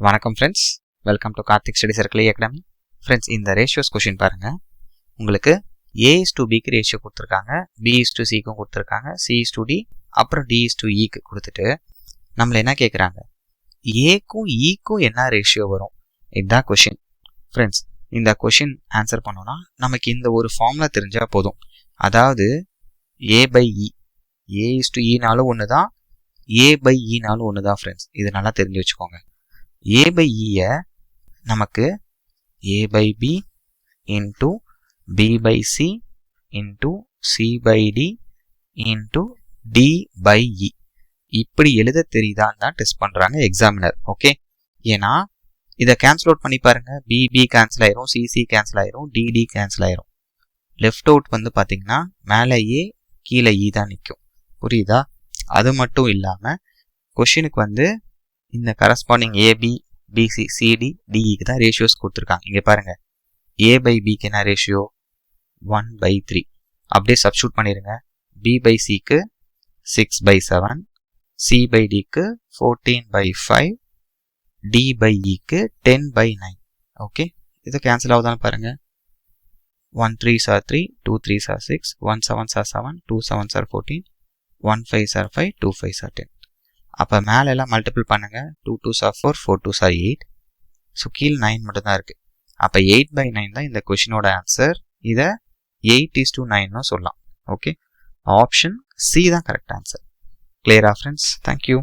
வணக்கம் friends, welcome to Karthik study circle academy. Friends, இந்த ratios question பாருங்கள். உங்களுக்கு A:B ரேஷியோ கொடுத்துருக்காங்க, B:Cக்கும் கொடுத்துருக்காங்க, C:D அப்புறம் D:Eக்கு கொடுத்துட்டு நம்மளை என்ன கேட்குறாங்க, ஏக்கும் ஈக்கும் என்ன ரேஷியோ வரும், இதுதான் கொஷின். ஃப்ரெண்ட்ஸ், இந்த கொஷின் ஆன்சர் பண்ணோன்னா நமக்கு இந்த ஒரு ஃபார்முலா தெரிஞ்சால் போதும். அதாவது A/E, A:1 தான், A/Eனாலும் ஒன்று தான். ஃப்ரெண்ட்ஸ், இது நல்லா தெரிஞ்சு வச்சுக்கோங்க. A/E நமக்கு A/B into B/C into C/D into D/E இப்படி எழுத தெரியுதான்னு தான் டெஸ்ட் பண்ணுறாங்க எக்ஸாமினர். ஓகே, ஏன்னா இதை கேன்சல் அவுட் பண்ணி பாருங்க. B கேன்சல் ஆயிரும், C கேன்சல் ஆயிரும், D கேன்சல் ஆயிரும். லெஃப்ட் அவுட் வந்து பார்த்தீங்கன்னா மேலே A கீழே E தான் நிற்கும். புரியுதா? அது மட்டும் இல்லாமல் கொஷினுக்கு வந்து இந்த கரஸ்பாண்டிங் AB, BC, CD, DEக்கு தான் ரேஷியோஸ் கொடுத்துருக்காங்க. இங்கே பாருங்க, A/Bக்கு என்ன ரேஷியோ 1/3. அப்படியே சப்ஸ்டியூட் பண்ணிடுங்க. B/Cக்கு 6/7, C/Dக்கு 14/5, D/Eக்கு 10/9. ஓகே, இதை கேன்சல் ஆகுதான்னு பாருங்க. 1 3s are 3, 2 3s are 6, 1 7s are 7, 2 7s are 14, 1 5s are 5, 2 5s are 10. அப்போ மேலே எல்லாம் மல்டிபிள் பண்ணுங்க. 2 2s are 4, 4 2s are 8. So கீழ் 9 மட்டும் தான் இருக்குது. அப்போ 8/9 தான் இந்த கொஷினோட ஆன்சர். இதை 8:9 சொல்லலாம். ஓகே, ஆப்ஷன் C தான் கரெக்ட் ஆன்சர். கிளியரா ஃப்ரெண்ட்ஸ்? தேங்க்யூ.